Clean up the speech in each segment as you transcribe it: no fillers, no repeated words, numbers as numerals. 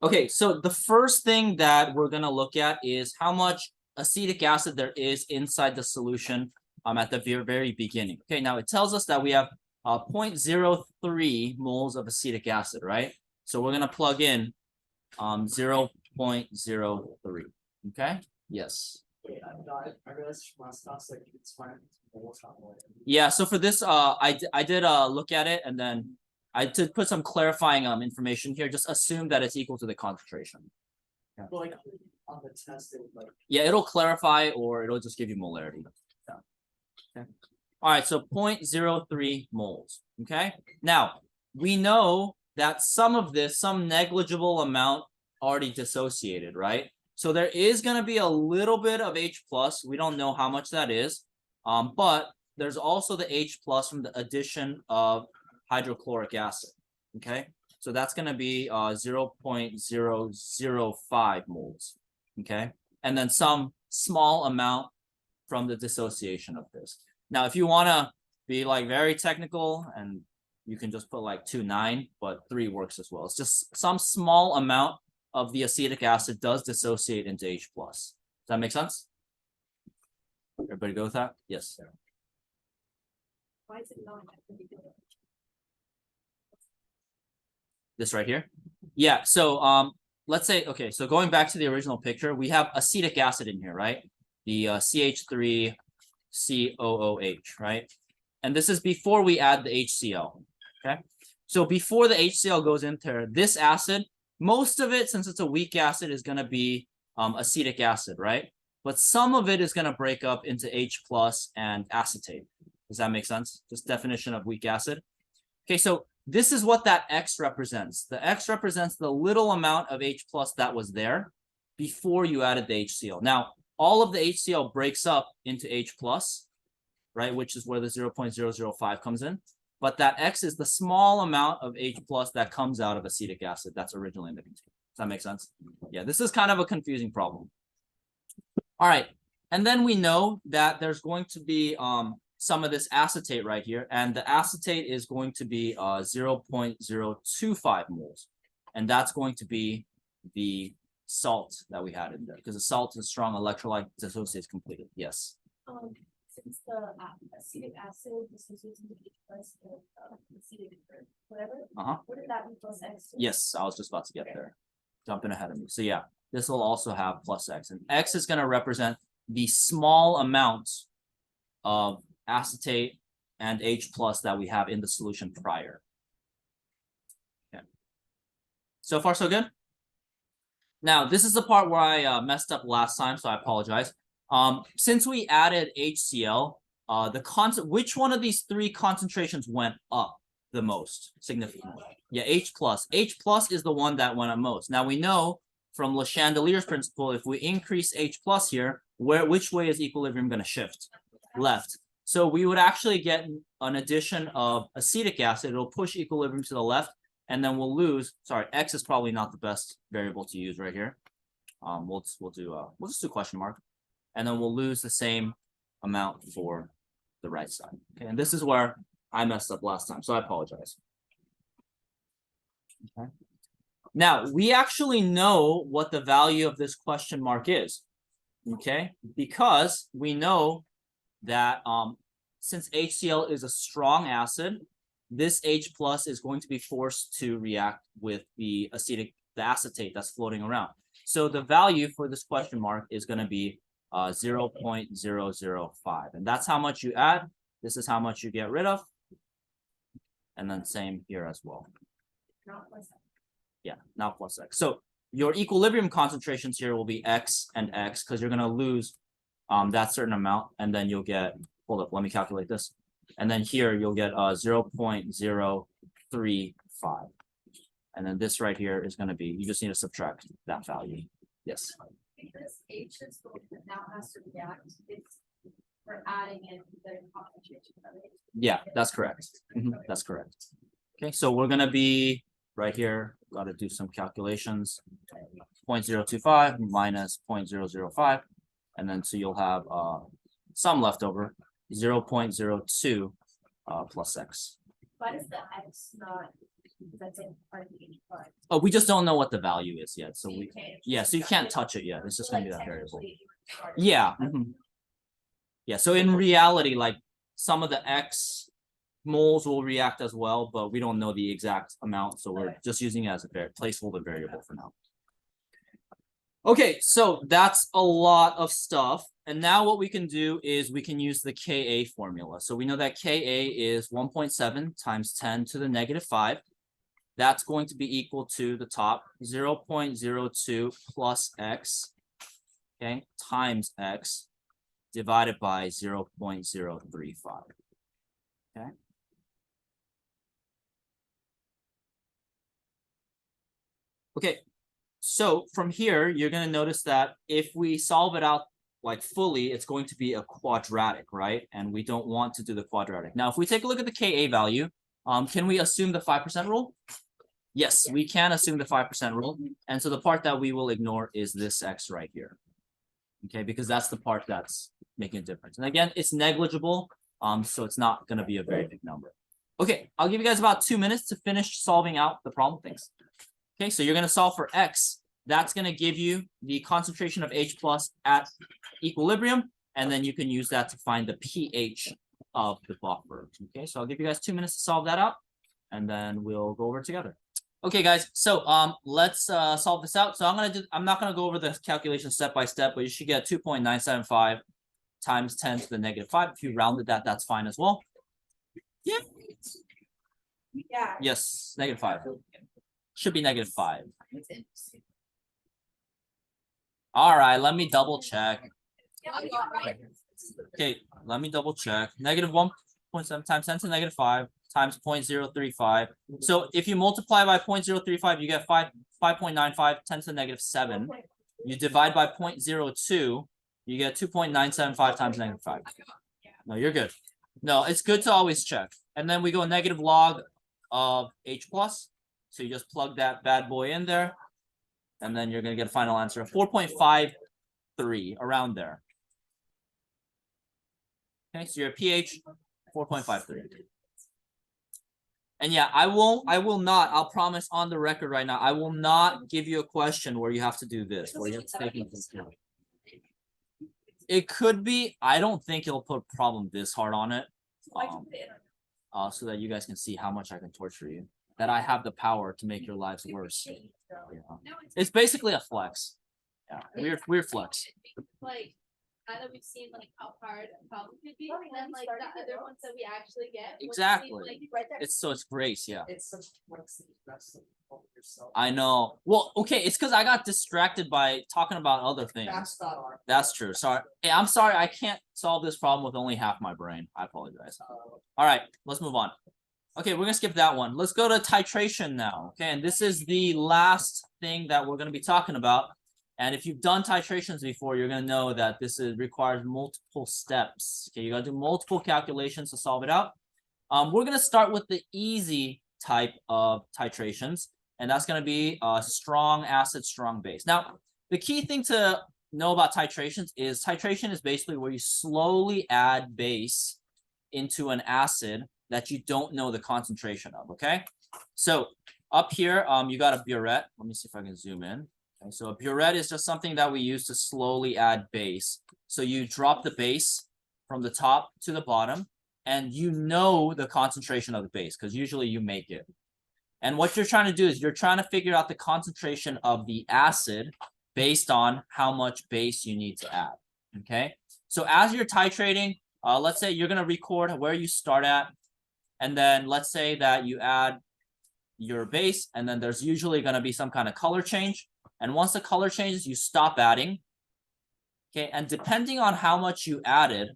Okay, so the first thing that we're gonna look at is how much acetic acid there is inside the solution at the very beginning. Okay, now it tells us that we have 0.03 moles of acetic acid, right? So we're gonna plug in 0.03. Okay, yes. I realized my stuff's like it's fine. Yeah, so for this, I did look at it, and then I did put some clarifying information here. Just assume that it's equal to the concentration. But like on the test, it would like Yeah, it'll clarify or it'll just give you molarity. Yeah. Okay. All right, so 0.03 moles. Okay. Now we know that some of this, some negligible amount, already dissociated, right? So there is going to be a little bit of H plus. We don't know how much that is, but there's also the H plus from the addition of hydrochloric acid. Okay, so that's going to be 0.005 moles. Okay, and then some small amount from the dissociation of this. Now, if you want to be like very technical, and you can just put like 2.9, but 3 works as well. It's just some small amount of the acetic acid does dissociate into H plus. Does that make sense? Everybody go with that? Yes. Why is it not? This right here? Yeah, so let's say, okay, so going back to the original picture, we have acetic acid in here, right? The CH3COOH, right? And this is before we add the HCl, okay? So before the HCl goes in there, this acid, most of it, since it's a weak acid, is going to be acetic acid, right? But some of it is going to break up into H plus and acetate. Does that make sense? Just definition of weak acid. Okay, so this is what that X represents. The X represents the little amount of H plus that was there before you added the HCl. Now, all of the HCl breaks up into H plus, right, which is where the 0.005 comes in. But that X is the small amount of H plus that comes out of acetic acid that's originally in the container. Does that make sense? Yeah, this is kind of a confusing problem. All right, and then we know that there's going to be some of this acetate right here, and the acetate is going to be 0.025 moles, and that's going to be the salt that we had in there, because the salt is strong electrolyte dissociates completely. Yes. Since the acetic acid dissociates into H plus acetic or whatever, wouldn't that be plus X? Yes, I was just about to get there. Jumping ahead of me. So yeah, this will also have plus X, and X is going to represent the small amounts of acetate and H plus that we have in the solution prior. Okay. So far, so good? Now, this is the part where I messed up last time, so I apologize. Since we added HCl, which one of these 3 concentrations went up the most significantly? Yeah, H plus. H plus is the one that went up most. Now we know from Le Chandelier's principle, if we increase H plus here, which way is equilibrium going to shift? Left. So we would actually get an addition of acetic acid. It'll push equilibrium to the left, and then we'll lose. Sorry, X is probably not the best variable to use right here. We'll just do question mark, and then we'll lose the same amount for the right side. Okay, and this is where I messed up last time, so I apologize. Okay. Now we actually know what the value of this question mark is. Okay, because we know that since HCl is a strong acid, this H plus is going to be forced to react with the acetate that's floating around. So the value for this question mark is going to be 0.005, and that's how much you add. This is how much you get rid of, and then same here as well. Not plus X. Yeah, now plus X. So your equilibrium concentrations here will be X and X, because you're going to lose that certain amount, and then you'll get, hold up, let me calculate this. And then here you'll get 0.035. And then this right here is going to be, you just need to subtract that value. Yes. Because H is the one that now has to react, we're adding in the concentration of it. Yeah, that's correct. That's correct. Okay, so we're going to be right here, got to do some calculations. 0.025 minus 0.005. And then so you'll have some left over, 0.02 plus X. Why does the X not That's in part of the H plus. Oh, we just don't know what the value is yet, so So you we, can't- yeah, so you can't touch it yet, it's just gonna be Like, that variable. technically, you would Yeah. Yeah, so in reality, like some of the X moles will react as well, but we don't know the exact amount, so we're just using it as a placeholder variable for now. Okay, so that's a lot of stuff. And now what we can do is we can use the Ka formula. So we know that Ka is 1.7 times 10 to the negative 5. That's going to be equal to the top 0.02 plus x, okay, times x divided by 0.035. Okay. Okay, so from here, you're going to notice that if we solve it out like fully, it's going to be a quadratic, right? And we don't want to do the quadratic. Now, if we take a look at the Ka value, can we assume the 5% rule? Yes, we can assume the 5% rule. And so the part that we will ignore is this x right here. Okay, because that's the part that's making a difference. And again, it's negligible, so it's not going to be a very big number. Okay, I'll give you guys about 2 minutes to finish solving out the problem things. Okay, so you're going to solve for x. That's going to give you the concentration of H plus at equilibrium, and then you can use that to find the pH of the buffer. Okay, so I'll give you guys 2 minutes to solve that out, and then we'll go over it together. Okay, guys, so let's solve this out. So I'm not gonna go over the calculation step by step, but you should get 2.975 times 10 to the negative 5. If you rounded that, that's fine as well. Yeah. Yeah. Yes, negative 5. Should be negative 5. All right, let me double check. Okay, let me double check. Negative 1.7 times 10 to the negative 5 times 0.035. So if you multiply by 0.035, you get 5.95, 10 to the negative 7. You divide by 0.02, you get 2.975 times negative 5. No, you're good. No, it's good to always check. And then we go negative log of H plus. So you just plug that bad boy in there. And then you're going to get a final answer of 4.53, around there. Okay, so your pH, 4.53. And yeah, I'll promise on the record right now, I will not give you a question where you have to do this, where you have to take into account. It could be, I don't think it'll put a problem this hard on it. So that you guys can see how much I can torture you. That I have the power to make your lives worse. Yeah. It's basically a flex. Yeah, weird flex. Like, now that we've seen like how hard a problem could be, and then like the other ones that we actually get. Exactly. It's grace, yeah. It's such complexity. That's the problem yourself. I know. Well, okay, it's because I got distracted by talking about other things. That's true. Sorry. Hey, I'm sorry. I can't solve this problem with only half my brain. I apologize. All right, let's move on. Okay, we're gonna skip that one. Let's go to titration now. Okay, and this is the last thing that we're gonna be talking about. And if you've done titrations before, you're gonna know that this requires multiple steps. Okay, you gotta do multiple calculations to solve it out. We're gonna start with the easy type of titrations, and that's gonna be strong acid, strong base. Now, the key thing to know about titrations is titration is basically where you slowly add base into an acid that you don't know the concentration of. Okay, so up here, you got a burette. Let me see if I can zoom in. Okay, so a burette is just something that we use to slowly add base. So you drop the base from the top to the bottom, and you know the concentration of the base because usually you make it. And what you're trying to do is you're trying to figure out the concentration of the acid based on how much base you need to add. Okay, so as you're titrating, let's say you're going to record where you start at, and then let's say that you add your base, and then there's usually going to be some kind of color change. And once the color changes, you stop adding. Okay, and depending on how much you added,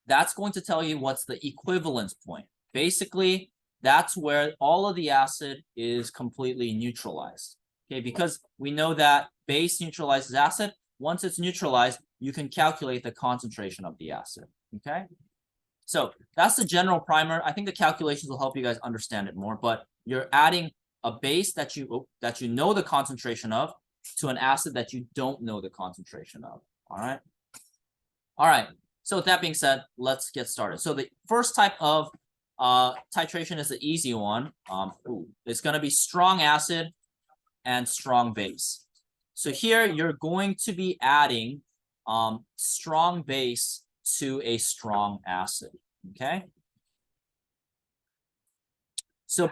that's going to tell you what's the equivalence point. Basically, that's where all of the acid is completely neutralized. Okay, because we know that base neutralizes acid. Once it's neutralized, you can calculate the concentration of the acid. Okay, so that's the general primer. I think the calculations will help you guys understand it more, but you're adding a base that you know the concentration of to an acid that you don't know the concentration of. All right. So with that being said, let's get started. So the first type of titration is the easy one. It's gonna be strong acid and strong base. So here you're going to be adding strong base to a strong acid. Okay. So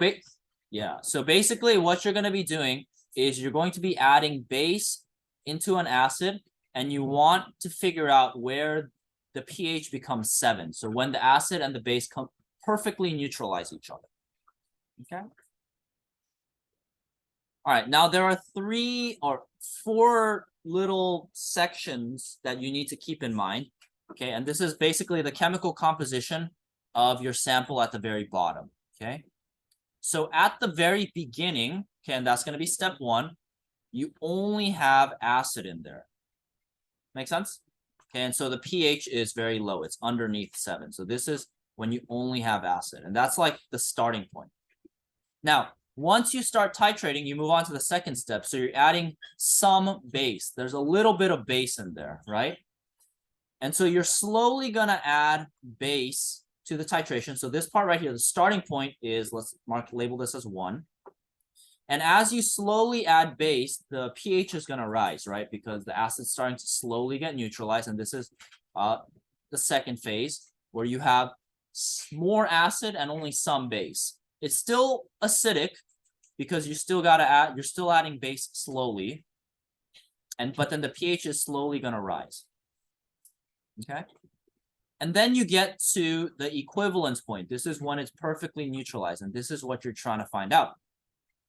so basically what you're going to be doing is you're going to be adding base into an acid, and you want to figure out where the pH becomes 7. So when the acid and the base perfectly neutralize each other. Okay. All right, now there are 3 or 4 little sections that you need to keep in mind. Okay, and this is basically the chemical composition of your sample at the very bottom. Okay. So at the very beginning, okay, and that's going to be step 1, you only have acid in there. Make sense? Okay, and so the pH is very low. It's underneath 7. So this is when you only have acid, and that's like the starting point. Now, once you start titrating, you move on to the second step. So you're adding some base. There's a little bit of base in there, right? And so you're slowly going to add base to the titration. So this part right here, the starting point is, let's label this as 1. And as you slowly add base, the pH is going to rise, right? Because the acid's starting to slowly get neutralized. And this is the second phase where you have more acid and only some base. It's still acidic because you still got to add, you're still adding base slowly. But then the pH is slowly going to rise. Okay. And then you get to the equivalence point. This is when it's perfectly neutralized. And this is what you're trying to find out.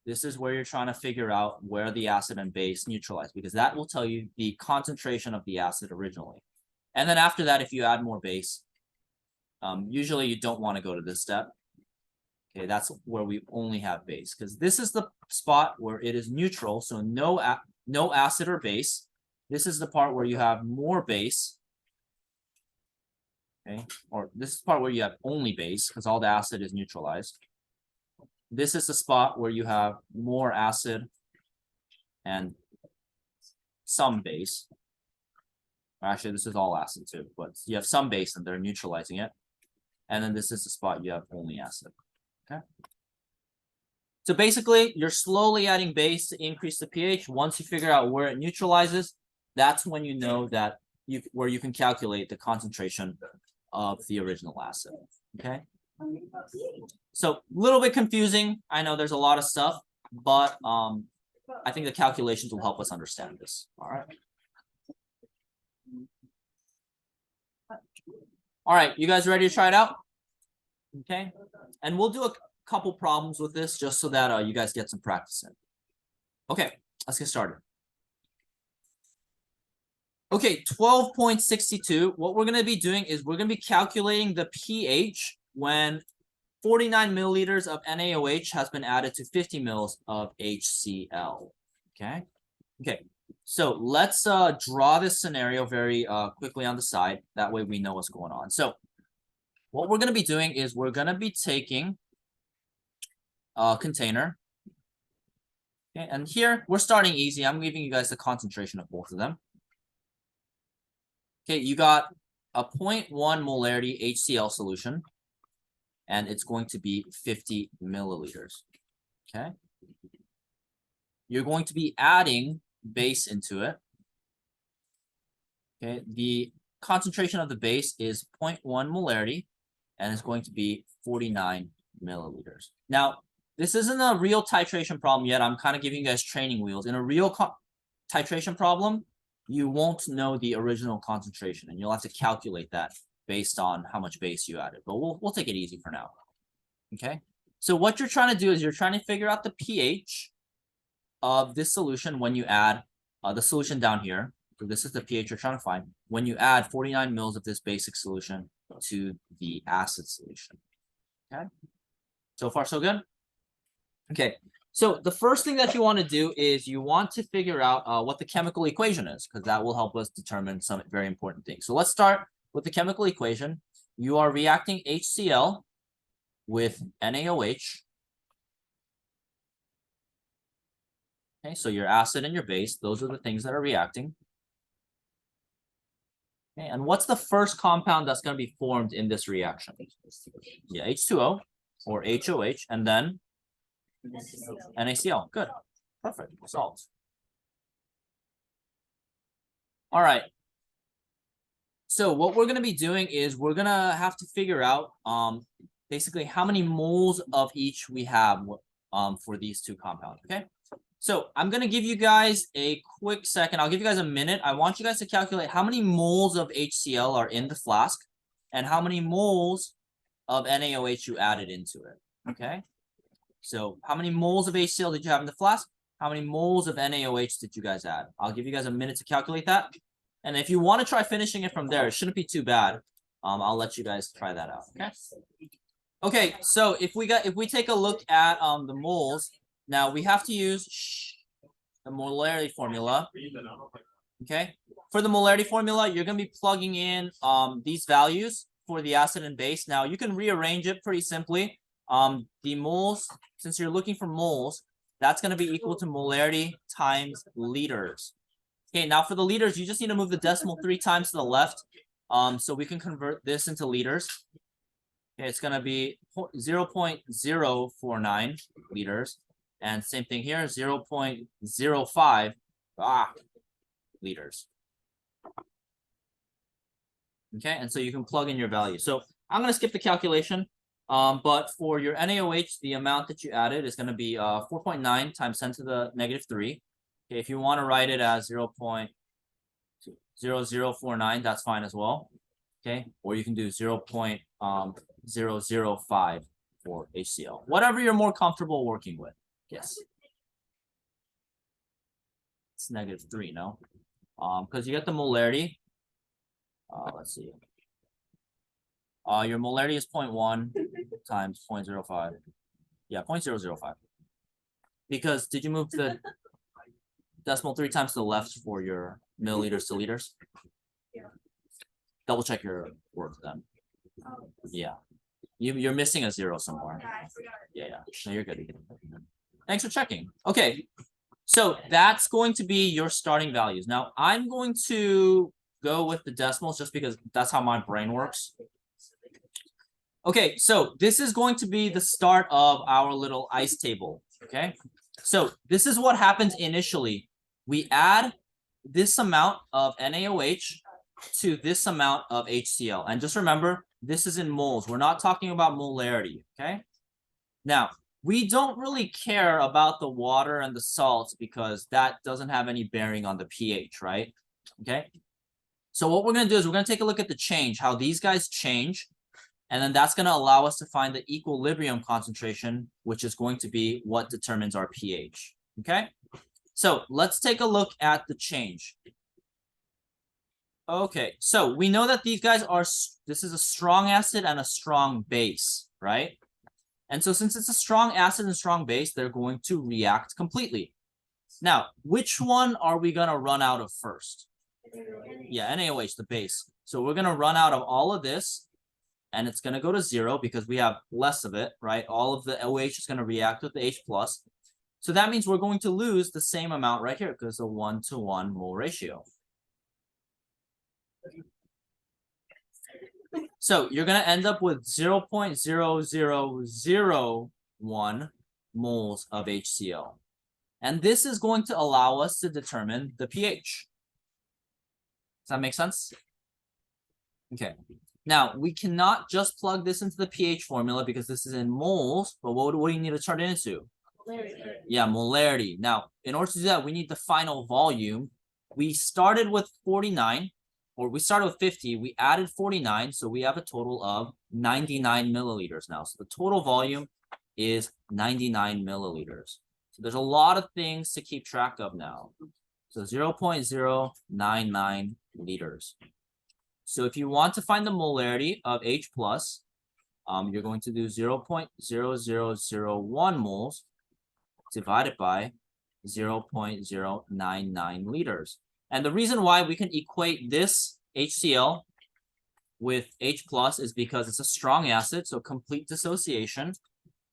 This is where you're trying to figure out where the acid and base neutralize, because that will tell you the concentration of the acid originally. And then after that, if you add more base, usually you don't want to go to this step. Okay, that's where we only have base, because this is the spot where it is neutral, so no acid or base. This is the part where you have more base. Okay, or this is the part where you have only base, because all the acid is neutralized. This is the spot where you have more acid and some base. Actually, this is all acid too, but you have some base and they're neutralizing it. And then this is the spot you have only acid. Okay. So basically, you're slowly adding base to increase the pH. Once you figure out where it neutralizes, that's when you know that where you can calculate the concentration of the original acid. Okay. So a little bit confusing. I know there's a lot of stuff, but I think the calculations will help us understand this. All right. All right, you guys ready to try it out? Okay. And we'll do a couple problems with this just so that you guys get some practice in. Okay, let's get started. Okay, 12.62. What we're going to be doing is we're going to be calculating the pH when 49 milliliters of NaOH has been added to 50 mils of HCl. Okay. Okay. So let's draw this scenario very quickly on the side. That way we know what's going on. So what we're going to be doing is we're going to be taking a container. Okay. And here we're starting easy. I'm giving you guys the concentration of both of them. Okay. You got a 0.1 molarity HCl solution, and it's going to be 50 milliliters. Okay. You're going to be adding base into it. Okay, the concentration of the base is 0.1 molarity, and it's going to be 49 milliliters. Now, this isn't a real titration problem yet. I'm kind of giving you guys training wheels. In a real titration problem, you won't know the original concentration, and you'll have to calculate that based on how much base you added. But we'll take it easy for now. Okay, so what you're trying to do is you're trying to figure out the pH of this solution when you add the solution down here. So this is the pH you're trying to find when you add 49 mils of this basic solution to the acid solution. Okay, so far so good. Okay, so the first thing that you want to do is you want to figure out what the chemical equation is, because that will help us determine some very important things. So let's start with the chemical equation. You are reacting HCl with NaOH. Okay, so your acid and your base, those are the things that are reacting. Okay, and what's the first compound that's going to be formed in this reaction? Yeah, H2O or HOH, and then NaCl. Good. Perfect. Solved. All right. So what we're going to be doing is we're going to have to figure out basically how many moles of each we have for these two compounds, okay? So I'm going to give you guys a quick second. I'll give you guys a minute. I want you guys to calculate how many moles of HCl are in the flask and how many moles of NaOH you added into it, okay? So how many moles of HCl did you have in the flask? How many moles of NaOH did you guys add? I'll give you guys a minute to calculate that. And if you want to try finishing it from there, it shouldn't be too bad. I'll let you guys try that out, okay? Okay, so if we take a look at the moles, now we have to use the molarity formula. Okay, for the molarity formula, you're gonna be plugging in these values for the acid and base. Now you can rearrange it pretty simply. The moles, since you're looking for moles, that's gonna be equal to molarity times liters. Okay, now for the liters, you just need to move the decimal 3 times to the left. So we can convert this into liters. Okay, it's gonna be 0.049 liters. And same thing here, 0.05 liters. Okay, and so you can plug in your value. So I'm gonna skip the calculation. But for your NaOH, the amount that you added is gonna be 4.9 times 10 to the negative 3. Okay, if you want to write it as 0.0049, that's fine as well. Okay, or you can do 0.005 for HCl. Whatever you're more comfortable working with. Yes. It's negative 3, no? Because you get the molarity. Let's see. Your molarity is 0.1 times 0.05. Yeah, 0.005. Because did you move the decimal 3 times to the left for your milliliters to liters? Yeah. Double check your work then. Yeah. You're missing a 0 somewhere. Yeah, I forgot it. Yeah. No, you're good. Thanks for checking. Okay. So that's going to be your starting values. Now I'm going to go with the decimals just because that's how my brain works. Okay, so this is going to be the start of our little ice table. Okay, so this is what happens initially. We add this amount of NaOH to this amount of HCl. And just remember, this is in moles. We're not talking about molarity, okay? Now, we don't really care about the water and the salts because that doesn't have any bearing on the pH, right? Okay? So what we're going to do is we're going to take a look at the change, how these guys change. And then that's going to allow us to find the equilibrium concentration, which is going to be what determines our pH, okay? So let's take a look at the change. Okay, so we know that these guys are, this is a strong acid and a strong base, right? And so since it's a strong acid and strong base, they're going to react completely. Now, which one are we going to run out of first? Yeah, NaOH, the base. So we're going to run out of all of this, and it's going to go to 0 because we have less of it, right? All of the OH is going to react with the H+. So that means we're going to lose the same amount right here because it's a 1-to-1 mole ratio. So you're going to end up with 0.0001 moles of HCl. And this is going to allow us to determine the pH. Does that make sense? Okay. Now, we cannot just plug this into the pH formula because this is in moles, but what do you need to turn it into? Molarity. Yeah, molarity. Now, in order to do that, we need the final volume. We started with 49. Or we started with 50, we added 49, so we have a total of 99 milliliters now. So the total volume is 99 milliliters. So there's a lot of things to keep track of now. So 0.099 liters. So if you want to find the molarity of H+, you're going to do 0.0001 moles divided by 0.099 liters. And the reason why we can equate this HCl with H+ is because it's a strong acid, so complete dissociation,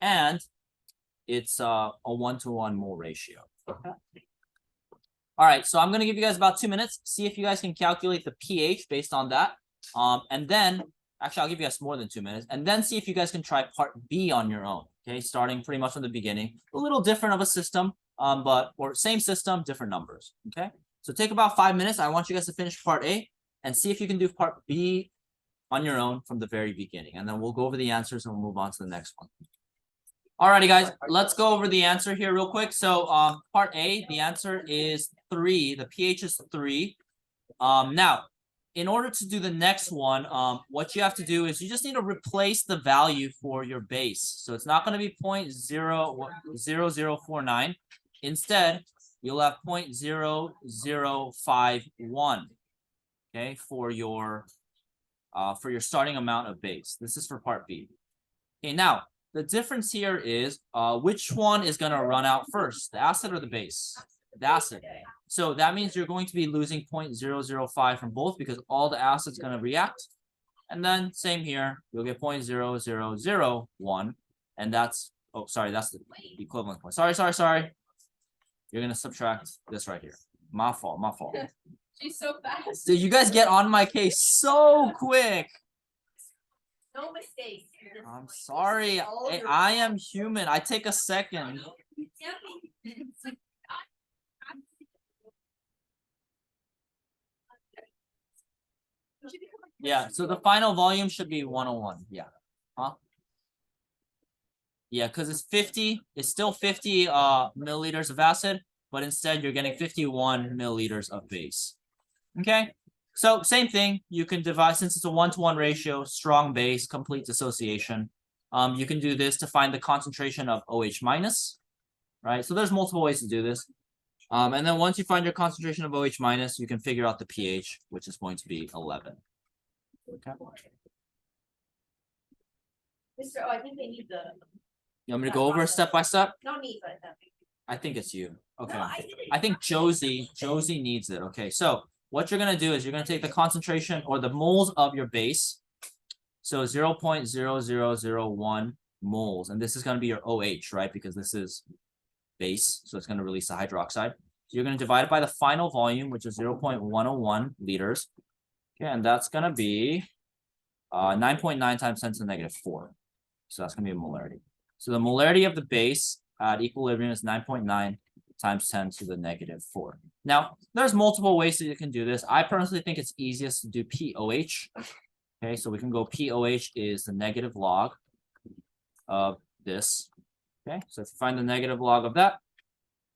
and it's a 1-to-1 mole ratio. All right, so I'm gonna give you guys about 2 minutes. See if you guys can calculate the pH based on that. And then actually I'll give you guys more than 2 minutes, and then see if you guys can try part B on your own. Okay, starting pretty much from the beginning. A little different of a system, but or same system, different numbers. Okay, so take about 5 minutes. I want you guys to finish part A and see if you can do part B on your own from the very beginning, and then we'll go over the answers and we'll move on to the next one. Alrighty, guys, let's go over the answer here real quick. So part A, the answer is 3. The pH is 3. Now, in order to do the next one, what you have to do is you just need to replace the value for your base. So it's not going to be 0.0049. Instead, you'll have 0.0051. Okay, for your starting amount of base. This is for part B. Okay, now the difference here is which one is going to run out first, the acid or the base? The acid. So that means you're going to be losing 0.005 from both because all the acid's going to react. And then same here, you'll get 0.0001, and that's, oh, sorry, that's the equivalent point. Sorry. You're going to subtract this right here. My fault. She's so fast. Did you guys get on my case so quick? No mistake. I'm sorry. I am human. I take a second. Yeah, so the final volume should be 101. Yeah. Huh? Yeah, because it's 50. It's still 50 milliliters of acid, but instead you're getting 51 milliliters of base. Okay. So same thing, you can divide, since it's a 1-to-1 ratio, strong base, complete dissociation. You can do this to find the concentration of OH minus, right? So there's multiple ways to do this. And then once you find your concentration of OH minus, you can figure out the pH, which is going to be 11. Okay. Mr. Oh, I think they need the. You want me to go over step by step? Not me, but. I think it's you. Okay. No, I didn't. I think Josie needs it. Okay, so what you're gonna do is you're gonna take the concentration or the moles of your base. So 0.0001 moles, and this is gonna be your OH, right? Because this is base, so it's gonna release the hydroxide. So you're gonna divide it by the final volume, which is 0.101 liters. Okay, and that's gonna be 9.9 times 10 to the negative 4. So that's gonna be a molarity. So the molarity of the base at equilibrium is 9.9 times 10 to the negative 4. Now, there's multiple ways that you can do this. I personally think it's easiest to do POH. Okay, so we can go POH is the negative log of this. Okay, so if you find the negative log of that,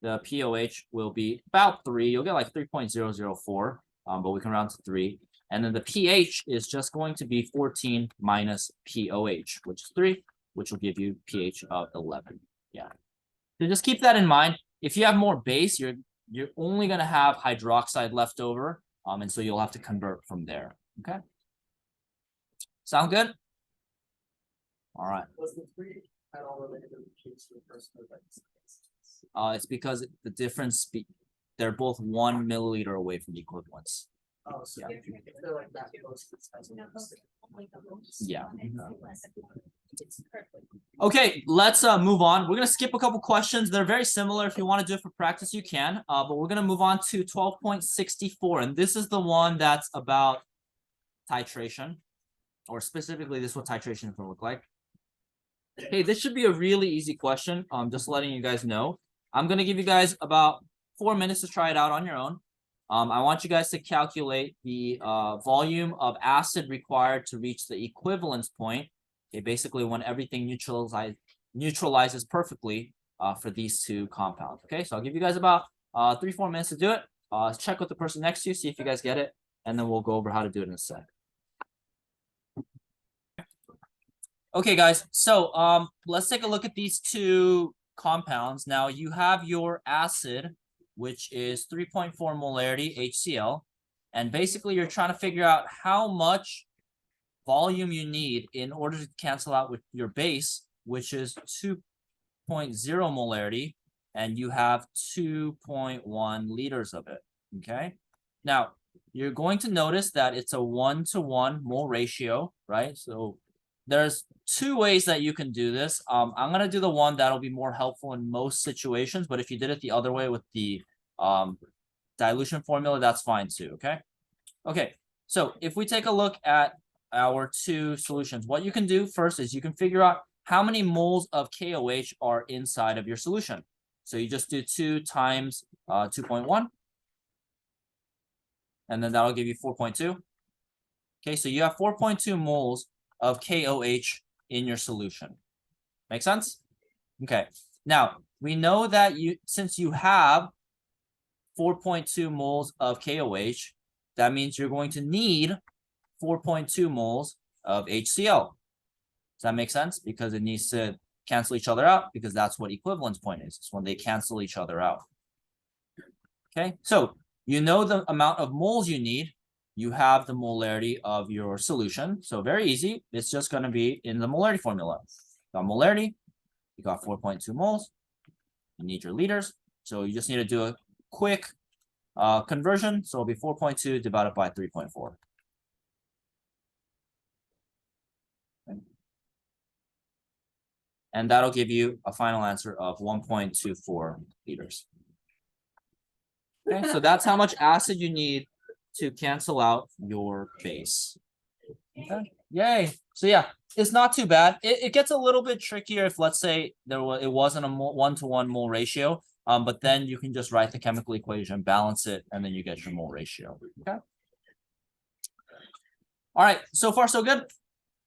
the POH will be about 3. You'll get like 3.004, but we can round to 3. And then the pH is just going to be 14 minus POH, which is 3, which will give you pH of 11. Yeah. So just keep that in mind. If you have more base, you're only going to have hydroxide left over, and so you'll have to convert from there. Okay. Sound good? All right. Was the 3 at all related to the case of the first movement? It's because the difference they're both 1 milliliter away from the equivalence. Oh, so Yeah. if they're like that close, it's as Yeah. Okay, let's move on. We're gonna skip a couple questions. They're very similar. If you want to do it for practice, you can. But we're gonna move on to 12.64, and this is the one that's about titration, or specifically, this is what titration is gonna look like. Hey, this should be a really easy question. Just letting you guys know. I'm gonna give you guys about 4 minutes to try it out on your own. I want you guys to calculate the volume of acid required to reach the equivalence point. Okay, basically when everything neutralizes perfectly for these two compounds. Okay, so I'll give you guys about 3-4 minutes to do it. Check with the person next to you, see if you guys get it, and then we'll go over how to do it in a sec. Okay, guys, so let's take a look at these two compounds. Now you have your acid, which is 3.4 molarity HCl, and basically you're trying to figure out how much volume you need in order to cancel out with your base, which is 2.0 molarity, and you have 2.1 liters of it. Okay, now you're going to notice that it's a 1-to-1 mole ratio, right? So there's 2 ways that you can do this. I'm gonna do the one that'll be more helpful in most situations, but if you did it the other way with the dilution formula, that's fine too, okay? Okay, so if we take a look at our two solutions, what you can do first is you can figure out how many moles of KOH are inside of your solution. So you just do 2 times 2.1. And then that'll give you 4.2. Okay, so you have 4.2 moles of KOH in your solution. Make sense? Okay, now we know that since you have 4.2 moles of KOH, that means you're going to need 4.2 moles of HCl. Does that make sense? Because it needs to cancel each other out, because that's what equivalence point is. It's when they cancel each other out. Okay, so you know the amount of moles you need. You have the molarity of your solution. So very easy. It's just going to be in the molarity formula. Got molarity. You got 4.2 moles. You need your liters. So you just need to do a quick conversion. So it'll be 4.2 divided by 3.4. Okay. And that'll give you a final answer of 1.24 liters. Okay, so that's how much acid you need to cancel out your base. Okay. Yay. So yeah, it's not too bad. It gets a little bit trickier if, let's say, it wasn't a 1-to-1 mole ratio. But then you can just write the chemical equation, balance it, and then you get your mole ratio. Okay. All right. So far, so good.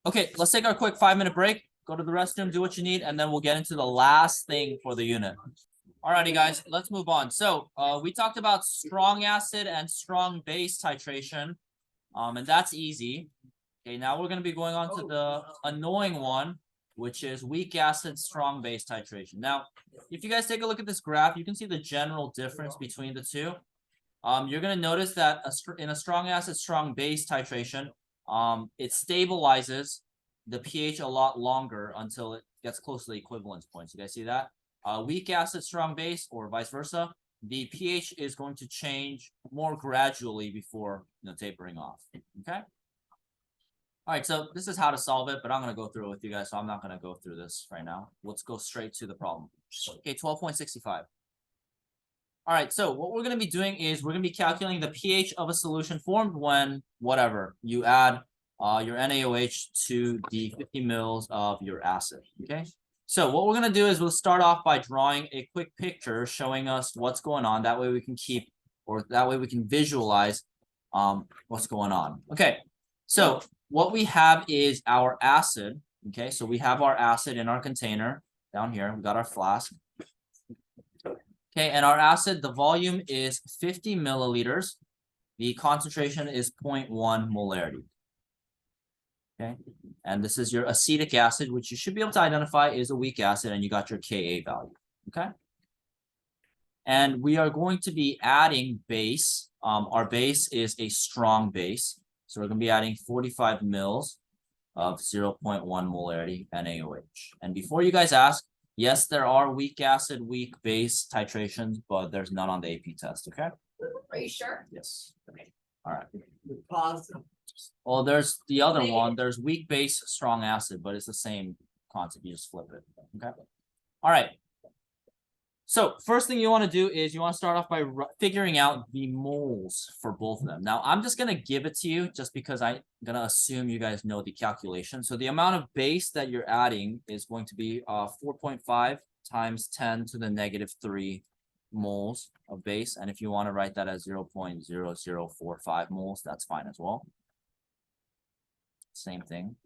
Okay, let's take our quick 5-minute break. Go to the restroom, do what you need, and then we'll get into the last thing for the unit. Alrighty, guys, let's move on. So we talked about strong acid and strong base titration, and that's easy. Okay, now we're going to be going on to the annoying one, which is weak acid, strong base titration. Now, if you guys take a look at this graph, you can see the general difference between the two. You're going to notice that in a strong acid, strong base titration, it stabilizes the pH a lot longer until it gets close to the equivalence points. You guys see that? Weak acid, strong base, or vice versa, the pH is going to change more gradually before tapering off. Okay. All right, so this is how to solve it, but I'm going to go through it with you guys, so I'm not going to go through this right now. Let's go straight to the problem. Okay, 12.65. All right, so what we're going to be doing is we're going to be calculating the pH of a solution formed when, whatever, you add your NaOH to the 50 mils of your acid, okay? So what we're going to do is we'll start off by drawing a quick picture showing us what's going on. That way we can that way we can visualize what's going on. Okay, so what we have is our acid, okay? So we have our acid in our container down here. We got our flask. Okay, and our acid, the volume is 50 milliliters. The concentration is 0.1 molarity. Okay, and this is your acetic acid, which you should be able to identify is a weak acid, and you got your Ka value. Okay, and we are going to be adding base. Our base is a strong base, so we're going to be adding 45 mils of 0.1 molarity NaOH. And before you guys ask, yes, there are weak acid, weak base titrations, but there's none on the AP test. Okay. Are you sure? Yes. Okay. All right. Pause. Well, there's the other one. There's weak base, strong acid, but it's the same concept. You just flip it. Okay. All right. So first thing you want to do is you want to start off by figuring out the moles for both of them. Now, I'm just going to give it to you just because I'm going to assume you guys know the calculation. So the amount of base that you're adding is going to be 4.5 times 10 to the negative 3 moles of base. And if you want to write that as 0.0045 moles, that's fine as well. Same thing.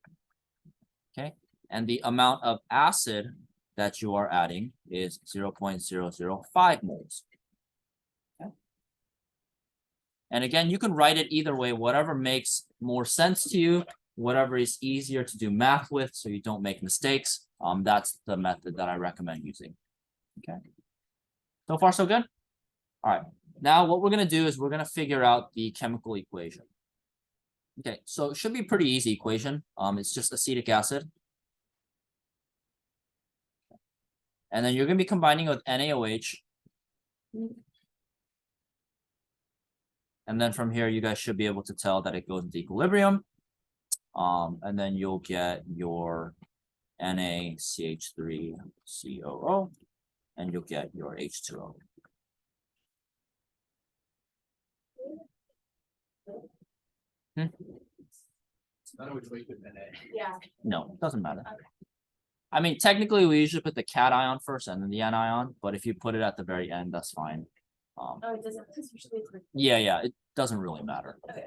Okay. And the amount of acid that you are adding is 0.005 moles. Okay. And again, you can write it either way, whatever makes more sense to you, whatever is easier to do math with so you don't make mistakes. That's the method that I recommend using. Okay. So far, so good? All right. Now what we're going to do is we're going to figure out the chemical equation. Okay, so it should be a pretty easy equation. It's just acetic acid. And then you're going to be combining with NaOH. And then from here, you guys should be able to tell that it goes into equilibrium. And then you'll get your NaCH3COO, and you'll get your H2O. I don't know which way you put that. Yeah. No, it doesn't matter. Okay. I mean, technically, we usually put the cation first and then the anion, but if you put it at the very end, that's fine. Oh, it doesn't, because usually it's. Yeah, it doesn't really matter. Okay.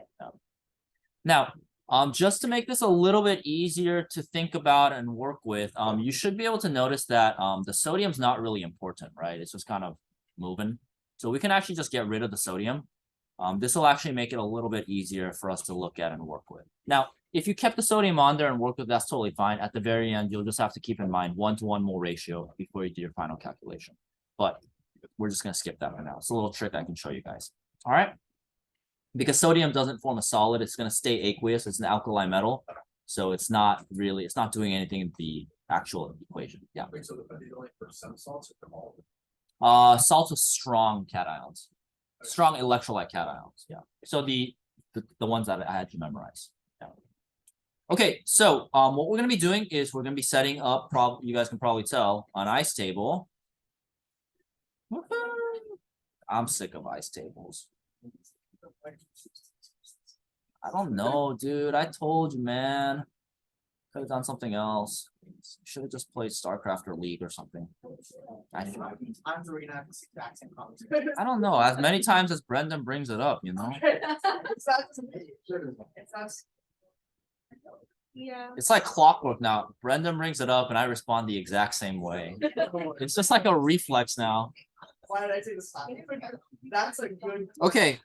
Now, just to make this a little bit easier to think about and work with, you should be able to notice that the sodium's not really important, right? It's just kind of moving. So we can actually just get rid of the sodium. This will actually make it a little bit easier for us to look at and work with. Now, if you kept the sodium on there and work with, that's totally fine. At the very end, you'll just have to keep in mind 1-to-1 mole ratio before you do your final calculation. But we're just gonna skip that for now. It's a little trick I can show you guys. All right. Because sodium doesn't form a solid, it's gonna stay aqueous. It's an alkali metal, so it's not doing anything in the actual equation. Yeah. Wait, so the only for some salts or all? Salts with strong cations, strong electrolyte cations. Yeah. So the ones that I had to memorize. Yeah. Okay, so what we're gonna be doing is we're gonna be setting up. You guys can probably tell an ice table. I'm sick of ice tables. I don't know, dude. I told you, man. Could have done something else. Should have just played StarCraft or League or something. I don't know. As many times as Brendan brings it up, you know. Yeah. It's like clockwork now. Brendan brings it up and I respond the exact same way. It's just like a reflex now. Why did I say this? That's a good. Okay.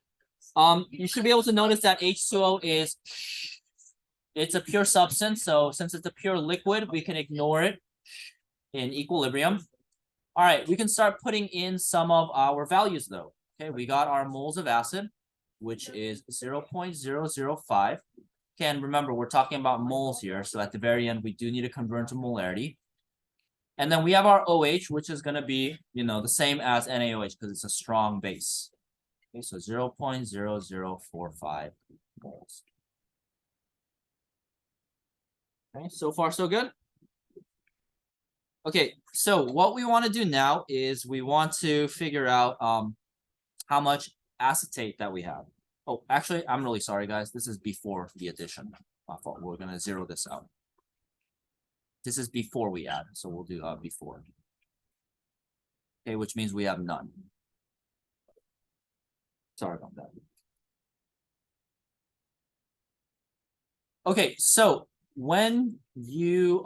You should be able to notice that H2O it's a pure substance. So since it's a pure liquid, we can ignore it in equilibrium. All right, we can start putting in some of our values though. Okay, we got our moles of acid, which is 0.005. Okay, and remember, we're talking about moles here. So at the very end, we do need to convert into molarity. And then we have our OH, which is going to be, the same as NaOH because it's a strong base. Okay, so 0.0045 moles. Okay, so far so good. Okay, so what we want to do now is we want to figure out how much acetate that we have. Oh, actually, I'm really sorry, guys. This is before the addition. My fault. We're going to zero this out. This is before we add, so we'll do before. Okay, which means we have none. Sorry about that. Okay, so when you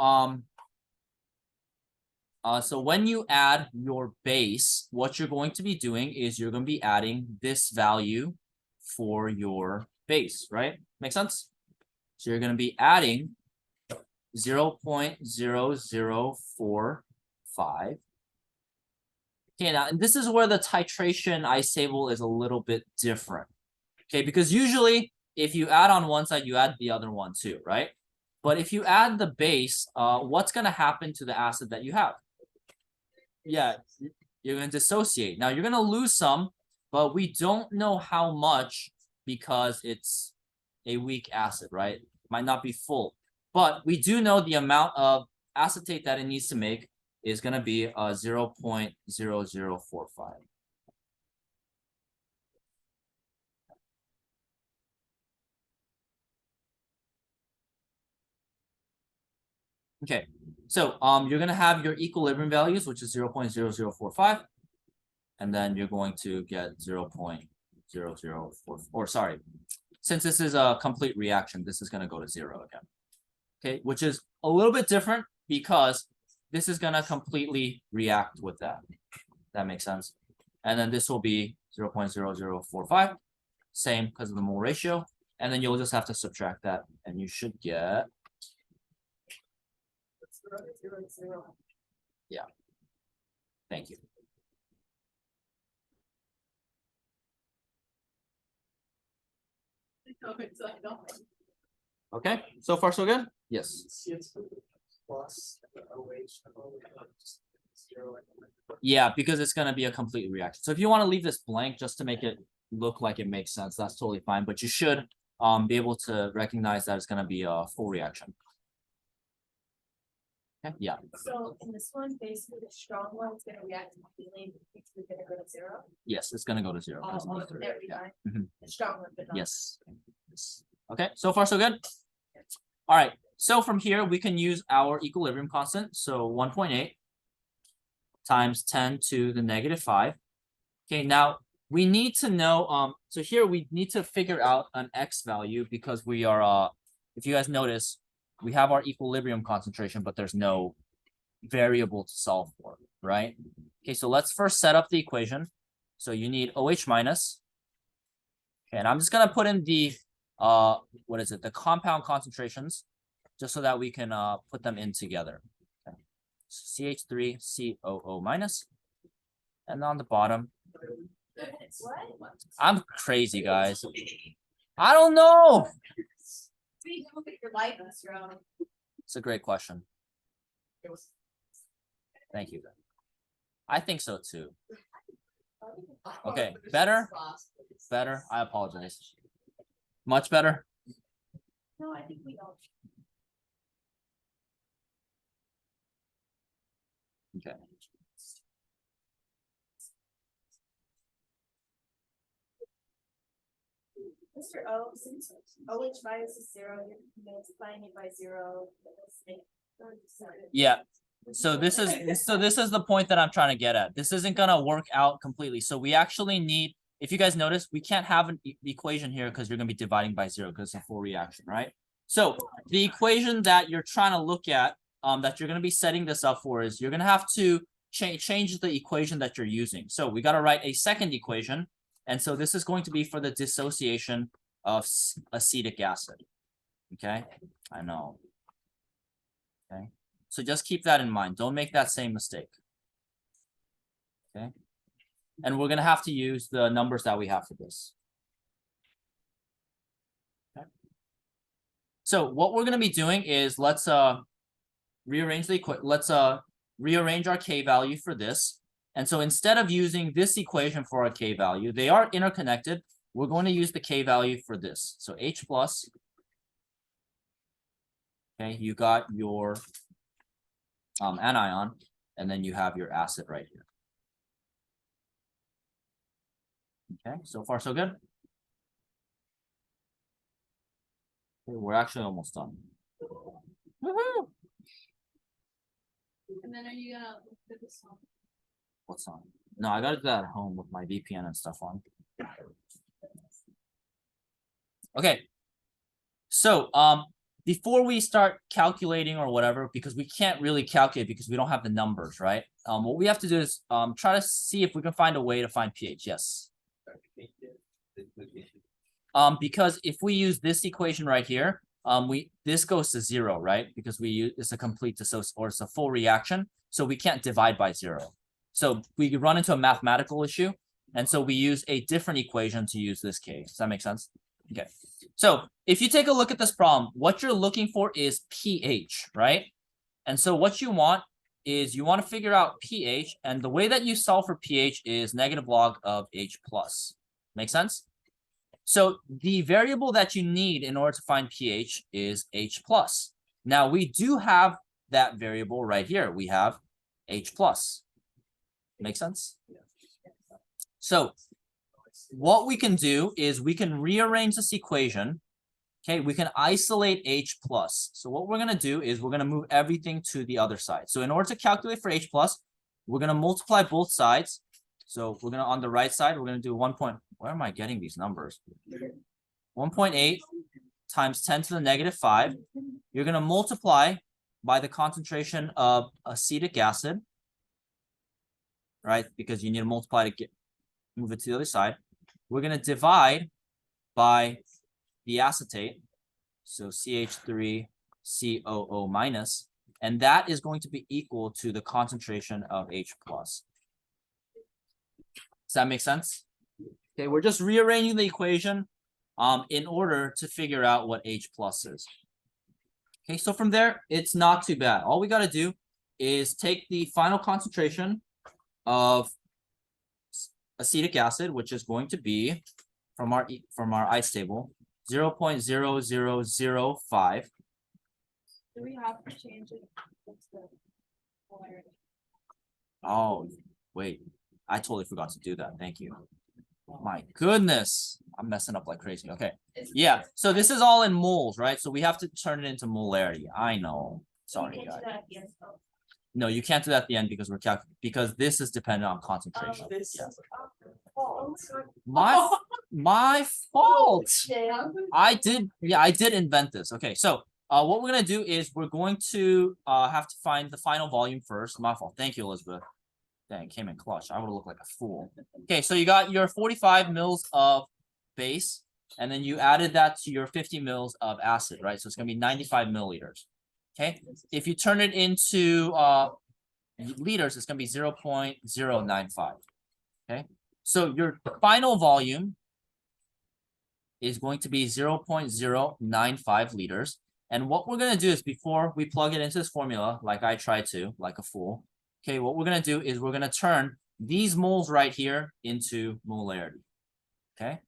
when you add your base, what you're going to be doing is you're going to be adding this value for your base, right? Make sense? So you're going to be adding 0.0045. Okay, now, and this is where the titration ice table is a little bit different. Okay, because usually if you add on one side, you add the other one too, right? But if you add the base, what's going to happen to the acid that you have? Yeah, you're going to dissociate. Now, you're going to lose some, but we don't know how much because it's a weak acid, right? It might not be full. But we do know the amount of acetate that it needs to make is going to be 0.0045. Okay, so you're going to have your equilibrium values, which is 0.0045. And then you're going to get 0.004, or sorry, since this is a complete reaction, this is going to go to 0 again. Okay, which is a little bit different because this is going to completely react with that. That makes sense. And then this will be 0.0045, same because of the mole ratio. And then you'll just have to subtract that and you should get. Yeah. Thank you. Okay, so far so good? Yes. Yeah, because it's going to be a complete reaction. So if you want to leave this blank just to make it look like it makes sense, that's totally fine. But you should be able to recognize that it's going to be a full reaction. Okay, yeah. So in this one, basically the strong one is going to react completely. It's going to go to 0. Yes, it's going to go to 0. Every Yeah. time. The strong one, but not. Yes. Okay, so far so good. All right, so from here we can use our equilibrium constant. So 1.8 times 10 to the negative 5. Okay, now we need to know, so here we need to figure out an x value because we are, if you guys notice, we have our equilibrium concentration, but there's no variable to solve for, right? Okay, so let's first set up the equation. So you need OH minus. Okay, and I'm just gonna put in the, what is it? The compound concentrations, just so that we can put them in together. Okay. CH3COO minus. And on the bottom, What? I'm crazy, guys. I don't know. We don't get your likeness wrong. It's a great question. Thank you. I think so too. Okay, better? Better? I apologize. Much better? No, I think we all. Okay. Mr. O, since OH minus is 0, you're multiplying it by 0. Yeah. So this is the point that I'm trying to get at. This isn't gonna work out completely. So we actually need, if you guys notice, we can't have an equation here because you're gonna be dividing by 0 because it's a full reaction, right? So the equation that you're trying to look at, that you're gonna be setting this up for is you're gonna have to change the equation that you're using. So we gotta write a second equation, and so this is going to be for the dissociation of acetic acid. Okay, I know. Okay. So just keep that in mind. Don't make that same mistake. Okay. And we're going to have to use the numbers that we have for this. Okay. So what we're going to be doing is let's rearrange our K value for this. And so instead of using this equation for our K value, they are interconnected. We're going to use the K value for this. So H plus. Okay, you got your anion, and then you have your acid right here. Okay, so far so good. Okay, we're actually almost done. Woohoo! And then are you gonna put this on? What's on? No, I gotta do that at home with my VPN and stuff on. Okay. So before we start calculating or whatever, because we can't really calculate because we don't have the numbers, right? What we have to do is try to see if we can find a way to find pH. Yes. Because if we use this equation right here, this goes to 0, right? Because we use it's a complete dissociation or it's a full reaction, so we can't divide by 0. So we run into a mathematical issue, and so we use a different equation to use this case. Does that make sense? Okay. So if you take a look at this problem, what you're looking for is pH, right? And so what you want is you want to figure out pH, and the way that you solve for pH is negative log of H plus. Make sense? So the variable that you need in order to find pH is H plus. Now we do have that variable right here. We have H plus. Make sense? So what we can do is we can rearrange this equation. Okay, we can isolate H plus. So what we're going to do is we're going to move everything to the other side. So in order to calculate for H plus, we're going to multiply both sides. So we're going to, on the right side, we're going to do 1 point. Where am I getting these numbers? 1.8 times 10 to the negative 5. You're going to multiply by the concentration of acetic acid, right? Because you need to multiply to move it to the other side. We're going to divide by the acetate, so CH3COO minus, and that is going to be equal to the concentration of H plus. Does that make sense? Okay, we're just rearranging the equation in order to figure out what H plus is. Okay, so from there, it's not too bad. All we got to do is take the final concentration of acetic acid, which is going to be from our ice table, 0.0005. Do we have to change it? Oh, wait. I totally forgot to do that. Thank you. My goodness. I'm messing up like crazy. Okay. Yeah. So this is all in moles, right? So we have to turn it into molarity. I know. Sorry, guys. No, you can't do that at the end because because this is dependent on concentration. Yeah. My fault. I did invent this. Okay, so what we're gonna do is we're going to have to find the final volume first. My fault. Thank you, Elizabeth. Dang, it came in clutch. I would look like a fool. Okay, so you got your 45 mils of base, and then you added that to your 50 mils of acid, right? So it's gonna be 95 milliliters. Okay, if you turn it into liters, it's gonna be 0.095. Okay, so your final volume is going to be 0.095 liters. And what we're gonna do is before we plug it into this formula, like I tried to, like a fool. Okay, what we're gonna do is we're gonna turn these moles right here into molarity. Okay,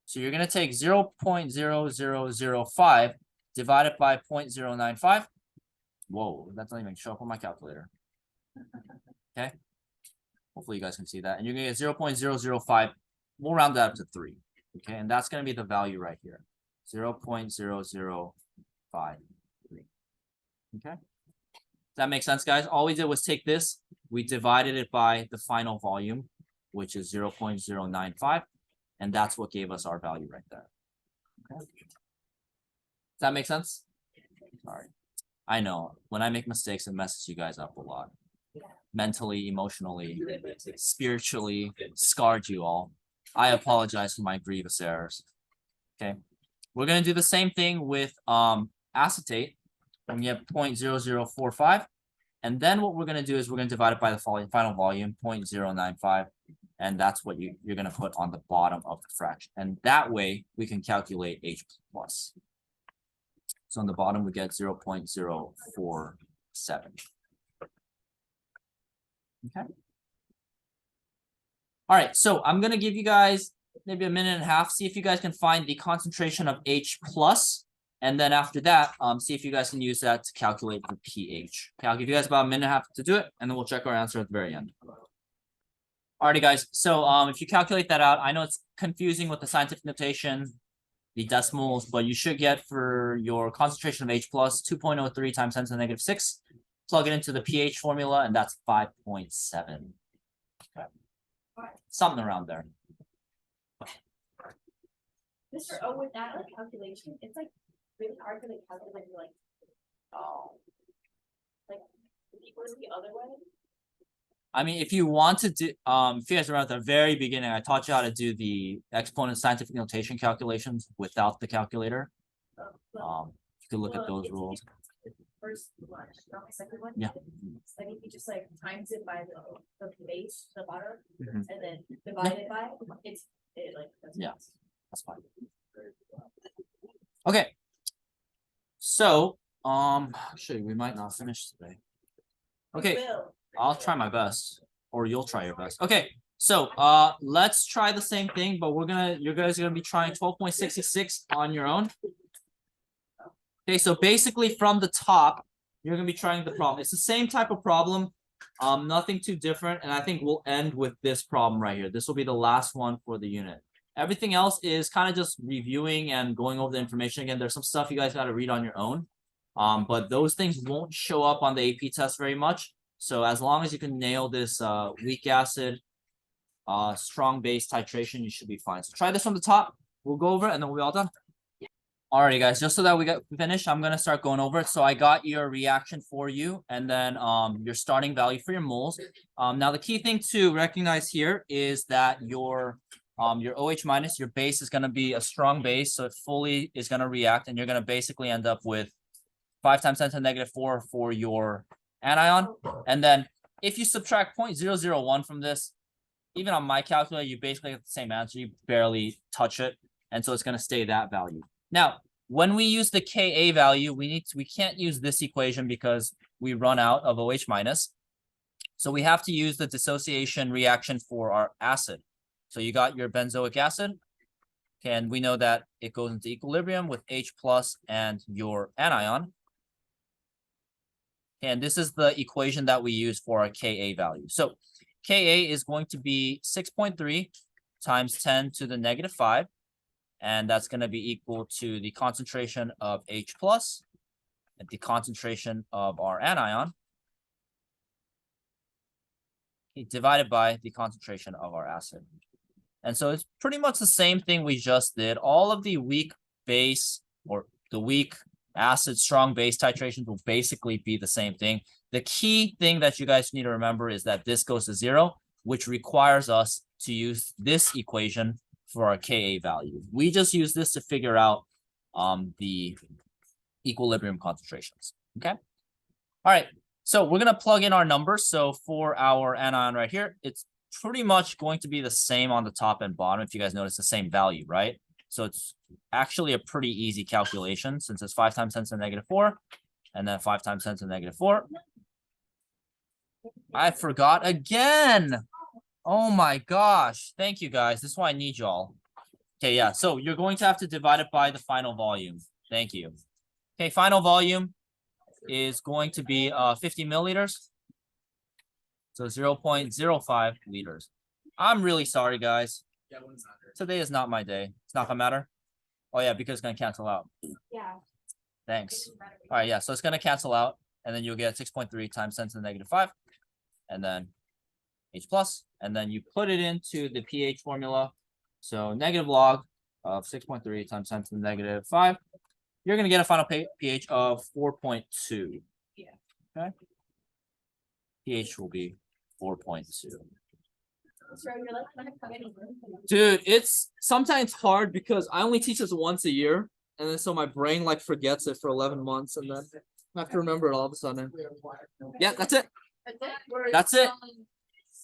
so you're gonna take 0.0005 divided by 0.095. Whoa, that doesn't even show up on my calculator. Okay, hopefully you guys can see that. And you're gonna get 0.005. We'll round that up to 3. Okay, and that's gonna be the value right here. 0.0053. Okay. Does that make sense, guys? All we did was take this, we divided it by the final volume, which is 0.095, and that's what gave us our value right there. Okay. Does that make sense? Sorry. I know when I make mistakes, it messes you guys up a lot. Mentally, emotionally, spiritually, scarred you all. I apologize for my grievous errors. Okay. We're gonna do the same thing with acetate. And we have 0.0045. And then what we're gonna do is we're gonna divide it by the final volume, 0.095. And that's what you're gonna put on the bottom of the fraction. And that way we can calculate H plus. So on the bottom we get 0.047. Okay. All right, so I'm gonna give you guys maybe a minute and a half, see if you guys can find the concentration of H plus. And then after that, see if you guys can use that to calculate the pH. Okay, I'll give you guys about a minute and a half to do it, and then we'll check our answer at the very end. Alrighty, guys. So if you calculate that out, I know it's confusing with the scientific notation, the decimals, but you should get for your concentration of H plus 2.03 times 10 to the negative 6. Plug it into the pH formula, and that's 5.7. Okay. Something around there. Mr. O, with that like calculation, it's like really hard to like calculate like if you go the other way. I mean, if you want to do, if you guys remember at the very beginning, I taught you how to do the exponent scientific notation calculations without the calculator. You could look at those rules. First one, not the second one. Yeah. Like if you just like times it by the base, the bottom, and then divide it by it's like that's that's fine. Okay. So actually we might not finish today. Okay, I'll try my best, or you'll try your best. Okay, so let's try the same thing, but you guys are gonna be trying 12.66 on your own. Okay, so basically from the top, you're gonna be trying the problem. It's the same type of problem, nothing too different, and I think we'll end with this problem right here. This will be the last one for the unit. Everything else is kind of just reviewing and going over the information again. There's some stuff you guys got to read on your own, but those things won't show up on the AP test very much. So as long as you can nail this weak acid, strong base titration, you should be fine. So try this from the top. We'll go over it and then we'll be all done. Alrighty, guys, just so that we get finished, I'm gonna start going over it. So I got your reaction for you, and then your starting value for your moles. Now the key thing to recognize here is that your OH minus, your base is gonna be a strong base, so it fully is gonna react, and you're gonna basically end up with 5 times 10 to the negative 4 for your anion. And then if you subtract 0.001 from this, even on my calculator, you basically get the same answer. You barely touch it, and so it's gonna stay that value. Now, when we use the Ka value, we can't use this equation because we run out of OH minus. So we have to use the dissociation reaction for our acid. So you got your benzoic acid, and we know that it goes into equilibrium with H plus and your anion. And this is the equation that we use for our Ka value. So Ka is going to be 6.3 times 10 to the negative 5. And that's gonna be equal to the concentration of H plus and the concentration of our anion divided by the concentration of our acid. And so it's pretty much the same thing we just did. All of the weak base or the weak acid strong base titrations will basically be the same thing. The key thing that you guys need to remember is that this goes to 0, which requires us to use this equation for our Ka value. We just use this to figure out the equilibrium concentrations. Okay. All right. So we're gonna plug in our numbers. So for our anion right here, it's pretty much going to be the same on the top and bottom. If you guys notice, the same value, right? So it's actually a pretty easy calculation since it's 5 times 10 to the -4, and then 5 times 10 to the -4. I forgot again. Oh my gosh. Thank you guys. This is why I need y'all. Okay, yeah. So you're going to have to divide it by the final volume. Thank you. Okay, final volume is going to be 50 milliliters. So 0.05 liters. I'm really sorry, guys. Today is not my day. It's not gonna matter. Oh yeah, because it's gonna cancel out. Yeah. Thanks. All right, yeah. So it's gonna cancel out, and then you'll get 6.3 times 10 to the -5, and then H plus, and then you put it into the pH formula. So negative log of 6.3 times 10 to the -5. You're gonna get a final pH of 4.2. Yeah. Okay. pH will be 4.2. So you're like, I'm not coming. Dude, it's sometimes hard because I only teach this once a year, and then so my brain like forgets it for 11 months, and then I have to remember it all of a sudden. Yeah, that's it. That's it? That's it.